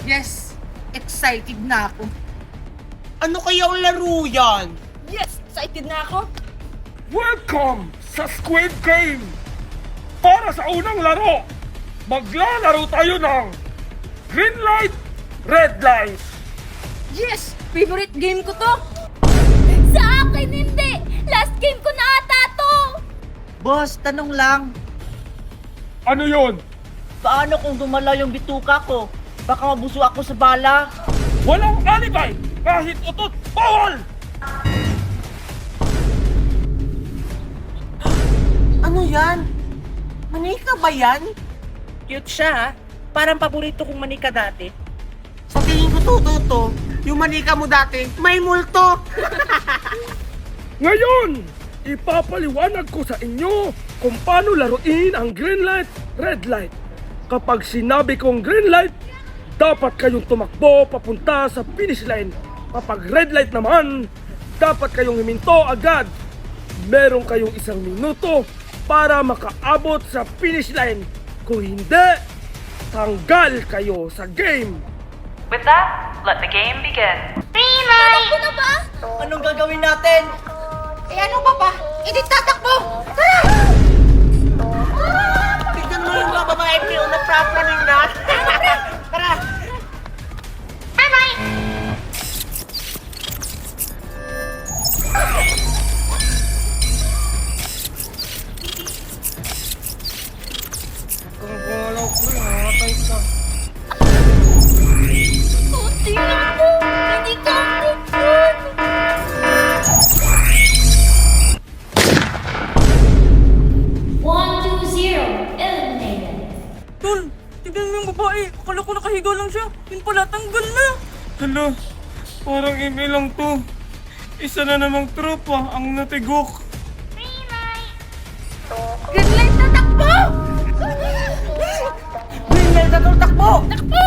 Yes, excited na ako. Ano kayang laro yan? Yes! Excited na ako! Welcome sa Squid Game! Para sa unang laro, maglalaro tayo ng Green Light, Red Light. Yes! Favorite game ko to! Sa akin hindi! Last game ko na ata to! Boss, tanong lang. Ano yun? Paano kung dumala yung bituka ko? Baka mabuso ako sa bala. Walang alibay! Kahit utot, bawal! Ano yan? Manika ba yan? Cute siya ha? Parang paborito kong manika dati. Sa tingin ko to. Yung manika mo dati, may multo. Ngayon, ipapaliwanag ko sa inyo kung paano laruin ang green light, red light. Kapag sinabi kong green light, dapat kayong tumakbo papunta sa finish line. Kapag red light naman, dapat kayong huminto agad. Meron kayong 1 minuto para makaabot sa finish line. Kung hindi, tanggal kayo sa game. With that, let the game begin. Tatakbo na ba? Anong gagawin natin? Eh ano ba ba? Hindi tatakbo! Tara! Tignan mo yung mga babae pero naprapraning na. Tara! Kunti lang to! Hindi counted yun! One, two, zero. Eliminated. Tol! Tignan mo yung babae! Akala ko nakahiga lang siya! Yun pala, tanggal na! Hala, parang email lang to. Isa na namang tropa ang natigok. Green light na takbo! Green light na takbo! Takbo!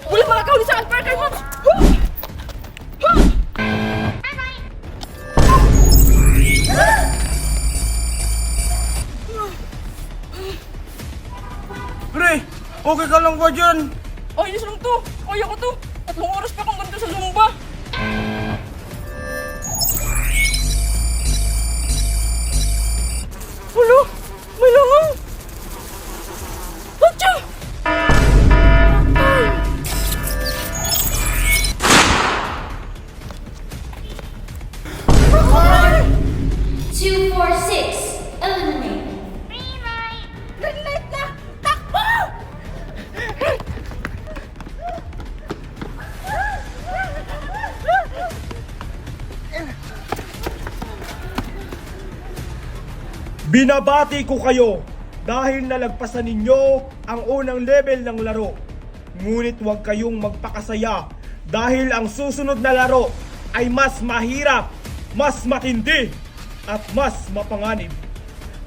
Wala makakahuli sa akin! Parker Moms! Pre, okay ka lang ba dyan? Ayos lang to! Kaya ko to! 3 oras pa akong ganda sa Zumba! Wala! May langaw! Atcha! Two, four, six. Eliminated. Green light na! Takbo! Binabati ko kayo dahil nalagpasan ninyo ang unang level ng laro. Ngunit huwag kayong magpakasaya dahil ang susunod na laro ay mas mahirap, mas matindi, at mas mapanganib.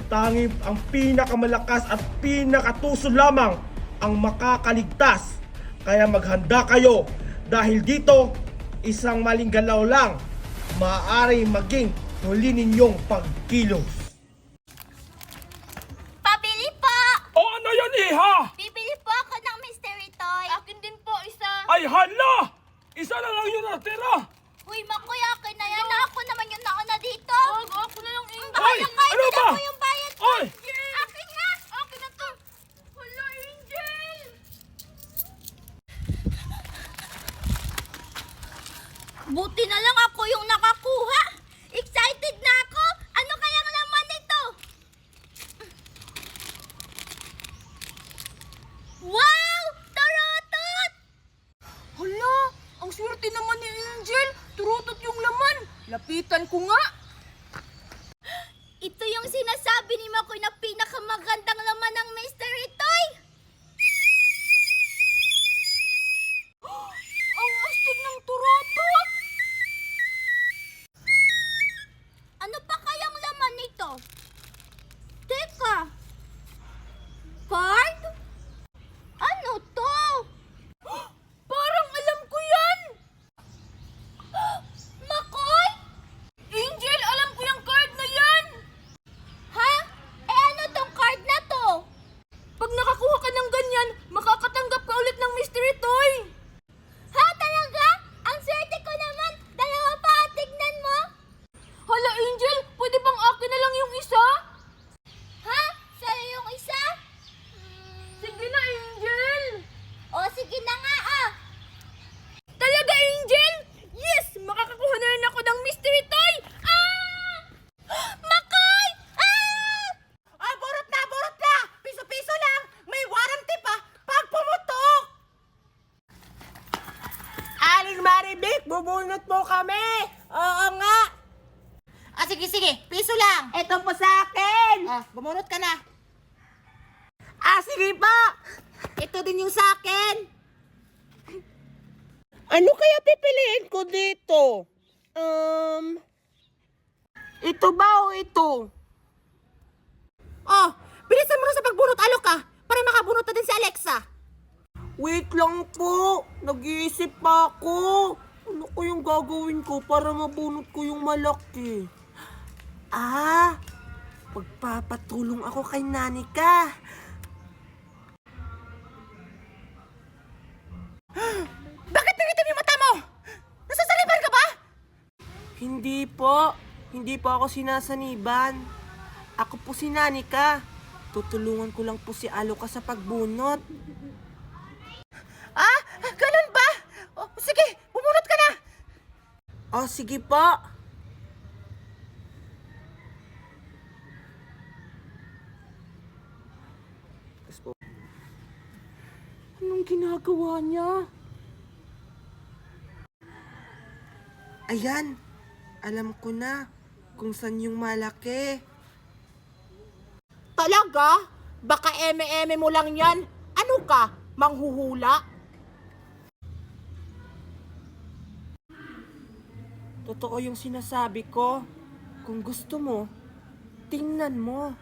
Tanging ang pinakamalakas at pinakatuso lamang ang makakaligtas. Kaya maghanda kayo dahil dito, isang maling galaw lang maaaring maging huli ninyong pagkilos. Pabili po! O ano yan, iha? Bibili po ako ng mystery toy. Akin din po, isa. Ay hala! Isa na lang yung natira! Uy, Makoy, akin na yan. Ako naman yung nauna dito. Ako na lang, Angel. Ay, ano ba? Ako yung bayad ko. Ay! Akin nga. Akin na to. Wala, Angel. Buti na lang ako yung nakakuha. Excited na ako. Ano kayang laman nito? Wow! Tarotot! Hala! Ang swerte naman ni Angel! Turutot yung laman! Lapitan ko nga! Ito yung sinasabi ni Makoy na pinakamagandang laman ng mystery toy! Ang astig ng turotot! Ano pa kayang laman nito? Teka! Card? Ano to? Parang alam ko Aling Maribik, bubunot mo kami! Oo nga. Ah, sige, piso lang. Ito po sa akin! Ah, bumunot ka na. Sige pa! Ito din yung sa akin. Ano kaya pipiliin ko dito? Ito ba o ito? Oh, bilisan mo na sa pagbunot, alok ka. Para makabunot na din si Alexa. Wait lang po, nag-iisip pa ako. Ano ko yung gagawin ko para mabunot ko yung malaki? Pagpapatulong ako kay Nanika. Bakit nangitim yung mata mo? Nasasaliban ka ba? Hindi po ako sinasaniban. Ako po si Nanika. Tutulungan ko lang po si Aloka sa pagbunot. Ganun ba? Oh, sige, bumunot ka na. Sige po. Anong ginagawa niya? Ayan, alam ko na kung saan yung malaki. Talaga? Baka eme-eme mo lang yan. Ano ka? Manghuhula? Totoo yung sinasabi ko. Kung gusto mo, tingnan mo.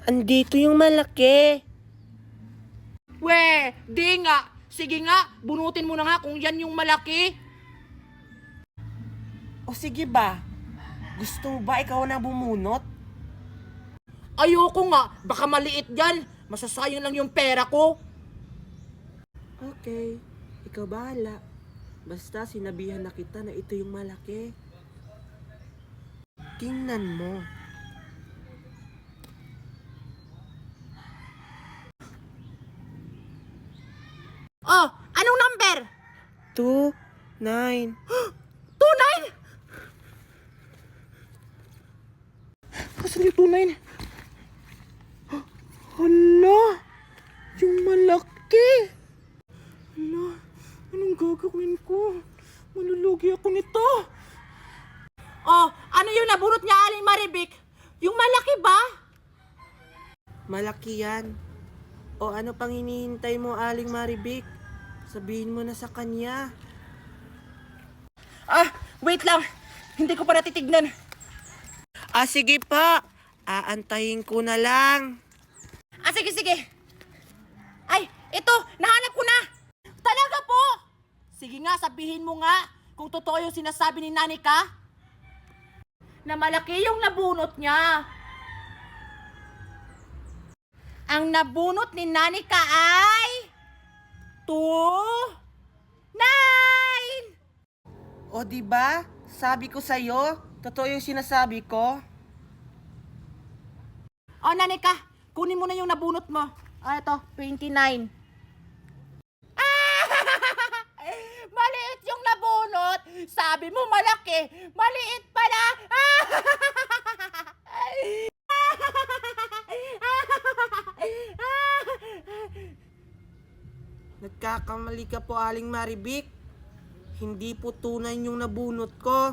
Andito yung malaki. We, di nga. Sige nga, bunutin mo na nga kung yan yung malaki. O sige ba? Gusto mo ba ikaw na bumunot? Ayoko nga, baka maliit yan. Masasayang lang yung pera ko. Okay, ikaw bahala. Basta sinabihan na kita na ito yung malaki. Tingnan mo. Oh, anong number? 2, 9. 29? Asan yung 29? Hala! Yung malaki! Hala, anong gagawin ko? Malulugi ako nito. Oh, ano yung nabunot niya, Aling Maribik? Yung malaki ba? Malaki yan. O ano pang hinihintay mo, Aling Maribik? Sabihin mo na sa kanya. Wait lang. Hindi ko pa natitignan. Sige pa. Aantayin ko na lang. Sige. Ay, ito, nahanap ko na. Talaga po? Sige nga, sabihin mo nga kung totoo yung sinasabi ni Nanika. Na malaki yung nabunot niya. Ang nabunot ni Nanika ay 9! O di ba? Sabi ko sa'yo, totoo yung sinasabi ko. O Nanika, kunin mo na yung nabunot mo. Ito, 29. Maliit yung nabunot. Sabi mo malaki. Maliit pala. Nagkakamali ka po, Aling Maribik. Hindi po tunay yung nabunot ko.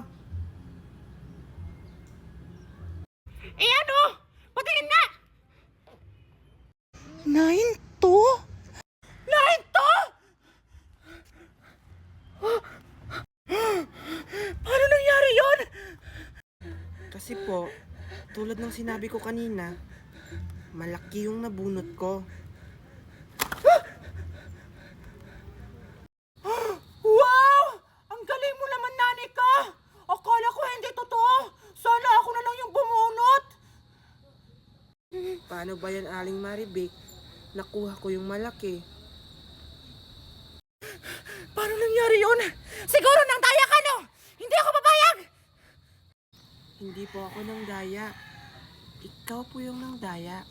Ano? Patingin nga! 9 to? 9 to? Paano nangyari yun? Kasi po, tulad ng sinabi ko kanina, malaki yung nabunot ko. Wow! Ang galing mo naman, Nanika! Akala ko hindi totoo. Sana ako na lang yung bumunot. Paano ba yan, Aling Maribik? Nakuha ko yung malaki. Paano nangyari yun? Siguro nang daya ka, no? Hindi ako papayag! Hindi po ako nang daya. Ikaw po yung nang daya.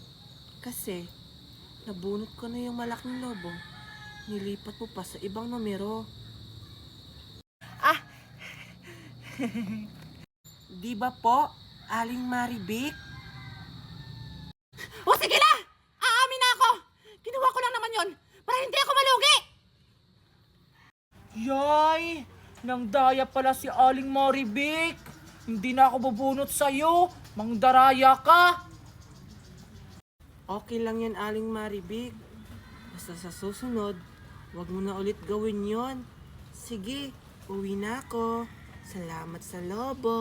Kasi, nabunot ko na yung malaking lobo. Nilipat mo pa sa ibang numero. Di ba po, Aling Maribik? O sige na! Aamin na ako! Ginawa ko lang naman yon para hindi ako malugi! Yay! Nang daya pala si Aling Maribik. Hindi na ako bubunot sa'yo. Mangdaraya ka. Okay lang yan, Aling Maribig. Basta sa susunod, wag mo na ulit gawin yon. Sige, uwi na ako. Salamat sa lobo.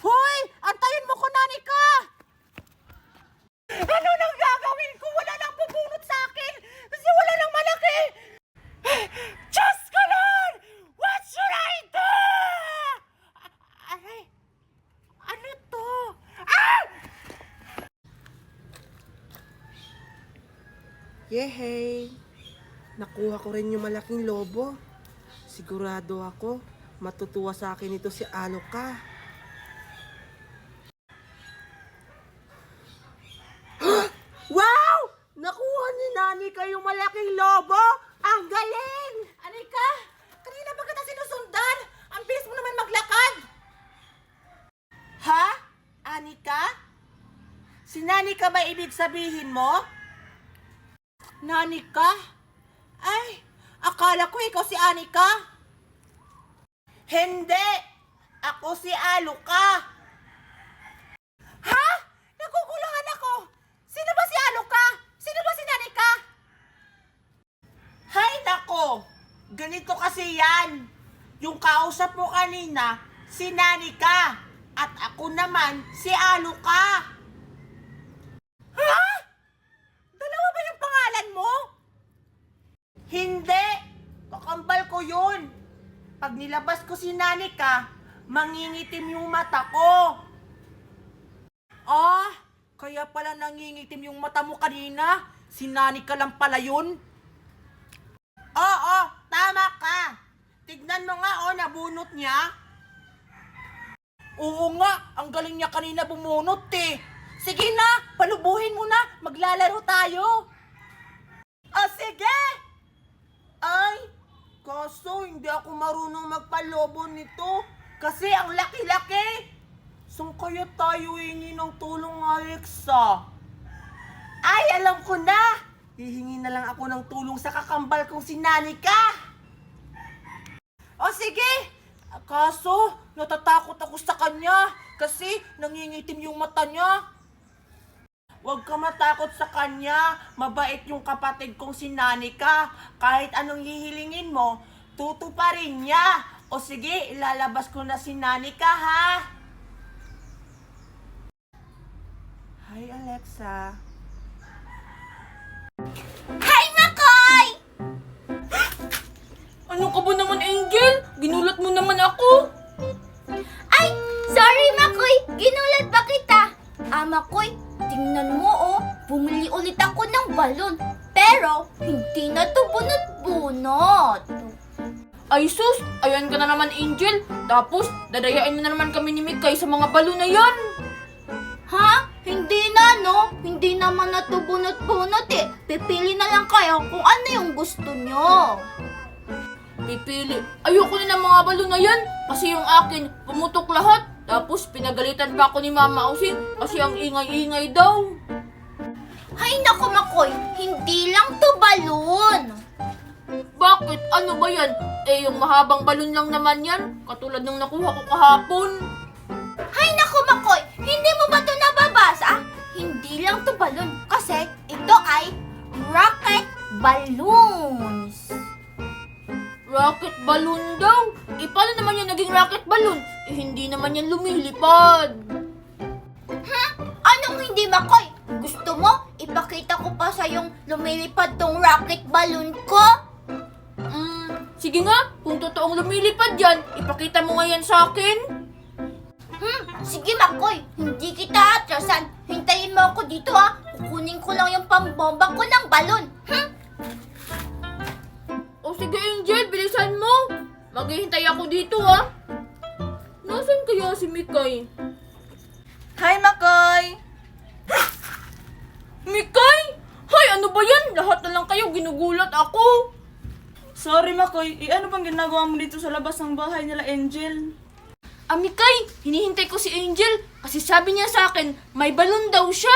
Hoy! Antayin mo ko, Nanika! Ano nang gagawin ko? Wala nang bubunot sa akin! Kasi wala nang malaki! Diyos ko Lord! What should I do? Aray! Ano to? Ah! Yehey! Nakuha ko rin yung malaking lobo. Sigurado ako, matutuwa sa akin ito si Aloka. Wow! Nakuha ni Nanika yung malaking lobo! Ang galing! Anika! Kanina ba kita sinusundan? Ang bilis mo naman maglakad! Ha? Anika? Si Nanika ba ibig sabihin mo? Nanika? Ay, akala ko ikaw si Anika. Hindi! Ako si Aloka! Ha? Nagugulangan ako! Sino ba si Aluka? Sino ba si Nanika? Hay nako! Ganito kasi yan. Yung kausap mo kanina, si Nanika. At ako naman, si Aloka. Ha? Dalawa ba yung pangalan mo? Hindi! Kakambal ko yun. Pag nilabas ko si Nanika, mangingitim yung mata ko. Ah, kaya pala nangingitim yung mata mo kanina. Si Nanika lang pala yun. Oo, tama ka. Tignan mo nga, oh, nabunot niya. Oo nga, ang galing niya kanina bumunot eh. Sige na, palubuhin mo na. Maglalaro tayo. Oh, sige! Ay, kaso hindi ako marunong magpalobo nito. Kasi ang laki-laki. Saan kaya tayo hingi ng tulong, Alexa? Ay, alam ko na! Hihingi na lang ako ng tulong sa kakambal kong si Nanika. O sige, kaso natatakot ako sa kanya kasi nangingitim yung mata niya. Huwag ka matakot sa kanya. Mabait yung kapatid kong si Nanika. Kahit anong hihilingin mo, tutuparin niya. O sige, ilalabas ko na si Nanika, ha? Hi, Alexa. Hi, Makoy! Ano ka ba naman, Angel? Ginulat mo naman ako. Ay, sorry, Makoy. Ginulat ba kita? Makoy, tingnan mo, oh. Bumili ulit ako ng balon. Pero, hindi na to bunot-bunot. Ay sus, ayan ka na naman, Angel. Tapos, dadayain mo na naman kami ni Mikay sa mga balon na yan. Ha? Hindi na, no? Hindi naman na to bunot-bunot eh. Pipili na lang kayo kung ano yung gusto nyo. Pipili. Ayoko na ng mga balon na yan. Kasi yung akin, pumutok lahat. Tapos, pinagalitan pa ako ni Mama Ausing kasi ang ingay-ingay daw. Hay nako, Makoy. Hindi lang to balon. Bakit? Ano ba yan? Eh, yung mahabang balon lang naman yan. Katulad ng nakuha ko kahapon. Hay nako, Makoy. Hindi mo ba to nababasa? Hindi lang to balon. Kasi ito ay rocket balloons. Rocket balloon daw. Eh, paano naman yan naging rocket balloon? Eh, hindi naman yan lumilipad. Anong hindi, Makoy? Gusto mo? Ipakita ko pa sa yung lumilipad tong rocket balloon ko? Sige nga, kung totoong lumilipad yan, ipakita mo nga yan sa akin. Sige, Makoy. Hindi kita atrasan. Hintayin mo ako dito, ha. Kukunin ko lang yung pambomba ko ng balon. O sige, Angel, bilisan mo. Maghihintay ako dito, ha. Nasaan kaya si Mikay? Hi, Makoy! Mikay? Hay, ano ba yan? Lahat na lang kayo, ginugulat ako. Sorry, Makoy. Ano bang ginagawa mo dito sa labas ng bahay nila, Angel? Mikay, hinihintay ko si Angel kasi sabi niya sa akin, may balon daw siya.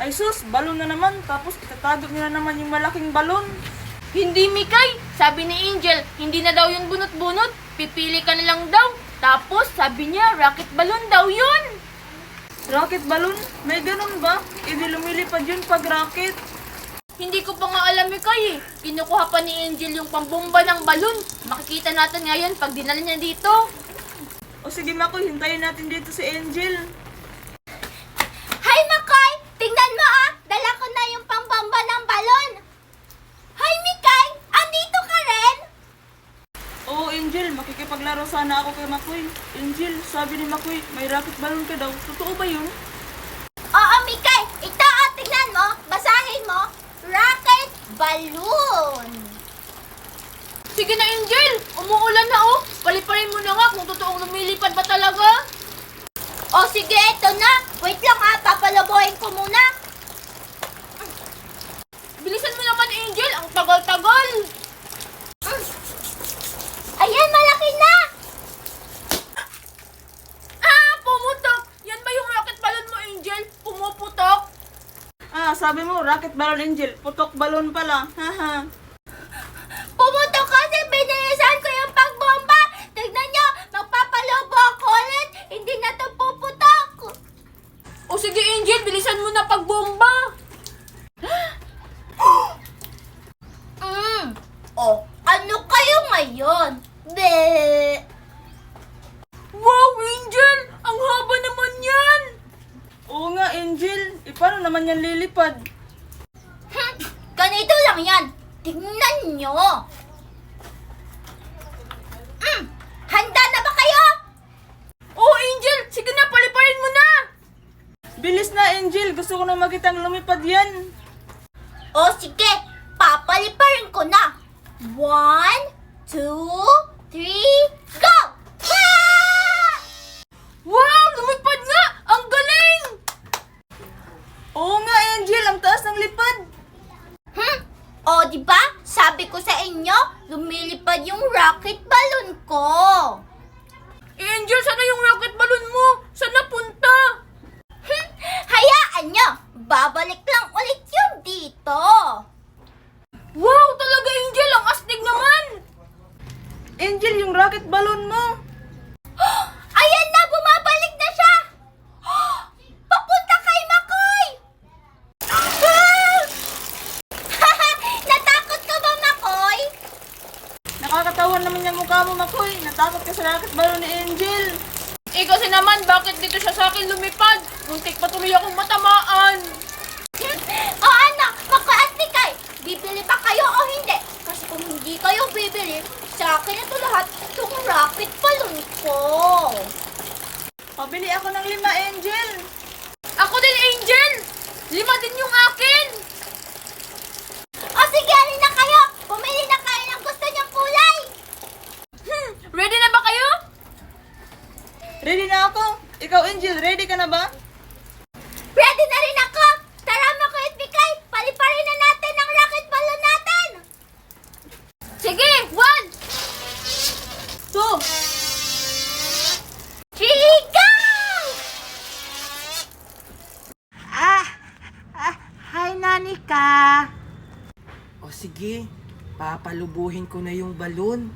Ay sus, balon na naman. Tapos itatago nila naman yung malaking balon. Hindi, Mikay. Sabi ni Angel, hindi na daw yun bunot-bunot. Pipili ka na lang daw. Tapos, sabi niya, rocket balloon daw yun. Rocket balloon? May ganun ba? Hindi lumilipad yun pag rocket. Hindi ko pa nga alam, Mikay eh. Kinukuha pa ni Angel yung pambomba ng balon. Makikita natin ngayon pag dinala niya dito. O sige Makoy, hintayin natin dito si Angel. Hi, Makoy! Tingnan mo dala ko na yung pambamba ng balon. Hi, Mikay! Andito ka rin? Oo, Angel, makikipaglaro sana ako kay Makoy. Angel, sabi ni Makoy, may rocket balloon ka daw. Totoo ba yun? Oo, Mikay! Ito tingnan mo! Basahin mo! Rocket balloon! Sige na, Angel. Umuulan na oh. Paliparin mo na nga kung totoong lumilipad ba talaga. O sige, ito na! Wait lang papalabohin ko muna! Bilisan mo naman, Angel. Ang tagal-tagal. Ayan, malaki na! Pumutok. Yan ba yung rocket balon mo, Angel? Pumuputok. Sabi mo, rocket balloon, Angel. Putok balloon pala. Haha. Pumutok kasi binilisan ko yung pagbomba! Tignan nyo, magpapalobo ako ulit! Hindi na to puputok! O sige, Angel. Bilisan mo na pagbomba. Ano kayo ngayon? Be! Wow, Angel. Ang haba naman yan. Oo nga, Angel. Paano naman yan lilipad? Ganito lang yan! Tingnan nyo! Handa na ba kayo? Oh, Angel. Sige na, paliparin mo na. Bilis na, Angel. Gusto ko na makitang lumipad yan. O sige, papaliparin ko na! 1, 2, 3, go! Ah! Wow, lumipad nga. Ang galing. Oo nga, Angel. Ang taas ng lipad. O, diba? Sabi ko sa inyo, lumilipad yung rocket balloon ko. Angel, sana yung rocket balloon mo? Saan napunta? Hayaan nyo, babalik lang ulit yun dito. Wow, talaga, Angel. Ang astig naman. Angel, yung rocket balloon mo. Ayan na, bumabalik na siya. Papunta kay Makoy. Natakot ka ba, Makoy? Nakakatawan naman yung mukha mo, Makoy. Natakot ka sa rocket balloon ni Angel. Kasi naman, bakit dito siya sa akin lumipad? Muntik pa tuloy akong matamaan. O ano, Makoy at Mikay, bibili pa kayo o hindi? Kasi kung hindi kayo bibili, sa akin ito lahat, itong rocket balloon ko. Pabili ako ng 5, Angel. Ako din, Angel. 5 din yung akin. O sige, alin na kayo. Pumili na kayo ng gusto niyong kulay. Ready na ba kayo? Ready na ako. Ikaw, Angel, ready ka na ba? Ready na rin ako. Tara, Makoy at Mikay, paliparin na natin ang rocket balloon natin. Sige, 1, 2, 3, go! Hi, Nanika. O sige, papalubuhin ko na yung balon.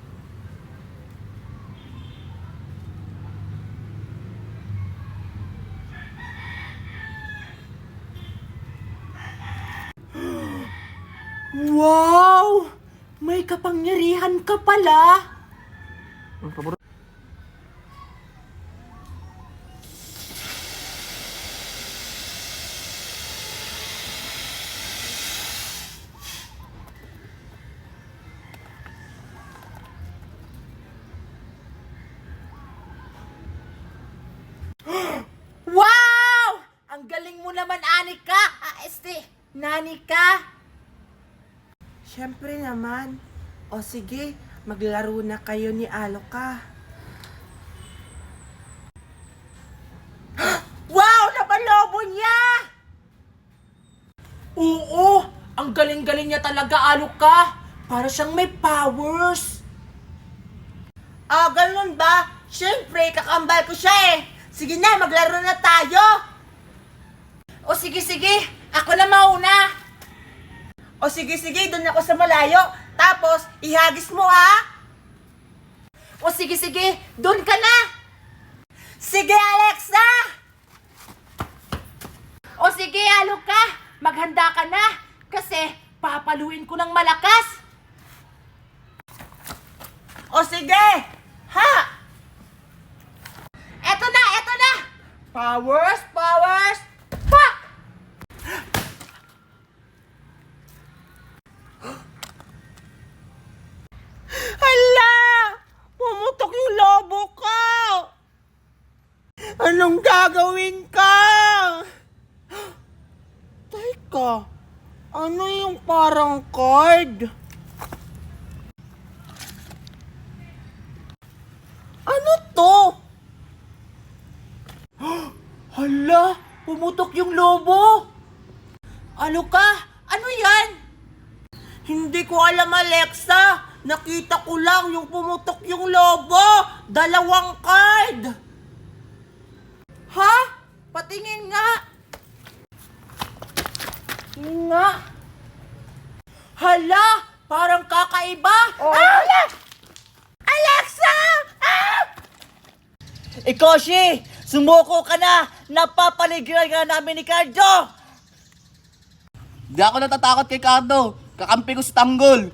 Wow! May kapangyarihan ka pala. Wow! Ang galing mo naman, Anika. Nanika. Siyempre naman. O sige, maglaro na kayo ni Aloka. Wow! Napalobo niya! Oo! Ang galing-galing niya talaga, Aluka. Para siyang may powers. Ganun ba? Siyempre, kakambal ko siya eh. Sige na, maglaro na tayo. O sige, ako na mauna. O sige, doon ako sa malayo. Tapos, ihagis mo ha? O sige, doon ka na! Sige, Alexa! O sige, halog ka! Maghanda ka na! Kasi, papaluin ko ng malakas! O sige! Ha! Eto na! Powers! Pa! Hala! Pumutok yung lobo ko! Anong gagawin ka? Teka, ano yung parang card? Ano to? Hala! Pumutok yung lobo! Ano ka? Ano yan? Hindi ko alam, Alexa. Nakita ko lang yung pumutok yung lobo. 2 card. Ha? Patingin nga! Tingin nga! Hala! Parang kakaiba! Alexa! Ikoshi, sumuko ka na! Napapaligiran ka namin ni Cardo! Di ako natatakot kay Cardo. Kakampi ko si Tanggol.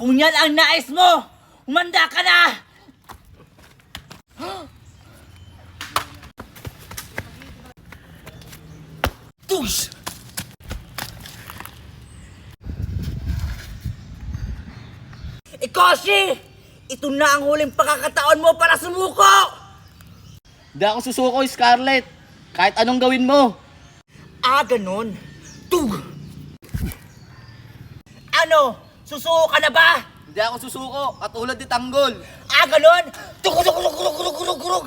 Kung yan ang nais mo, umanda ka na! Tush! Ikoshi! Ito na ang huling pagkakataon mo para sumuko! Di ako susuko, Scarlett. Kahit anong gawin mo. Ah, ganun. Tug! Ano? Susuko ka na ba? Hindi ako susuko, katulad ni Tanggol. Ah, ganun? Tugurug!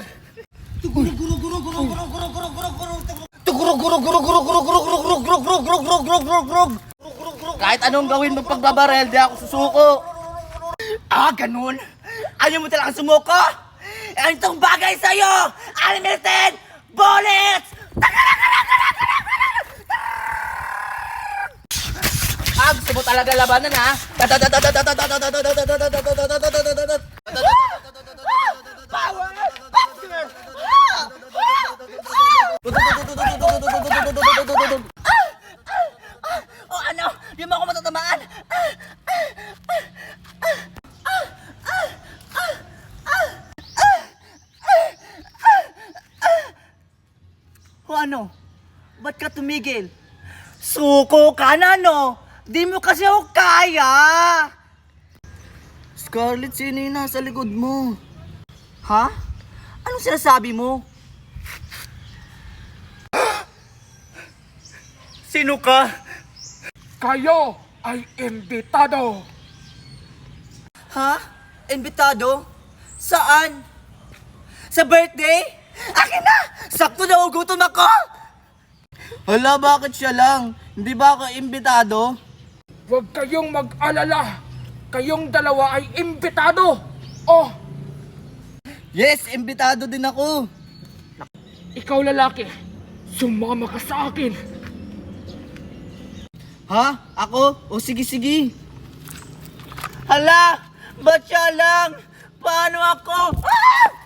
Kahit anong gawin mo pagbabarel, di ako susuko. Ah, ganun? Ayaw mo talagang sumuko? Ang itong bagay sa'yo! Unlimited bullets! Ah, gusto mo talaga labanan, ha? O ano? Di mo ako matatamaan? O ano? Ba't ka tumigil? Suko ka na, no? Di mo kasi ako kaya! Scarlett, sino yung nasa likod mo? Ha? Anong sinasabi mo? Sino ka? Kayo ay imbitado! Ha? Imbitado? Saan? Sa birthday? Akin na! Sakto na ugutom ako! Hala, bakit siya lang? Hindi ba ako imbitado? Huwag kayong mag-alala! Kayong dalawa ay imbitado! Oh, Yes, imbitado din ako. ikaw lalaki, sumama ka sa akin! Ha? Ako? O sige. Hala! Ba't siya lang? Paano ako? Ah!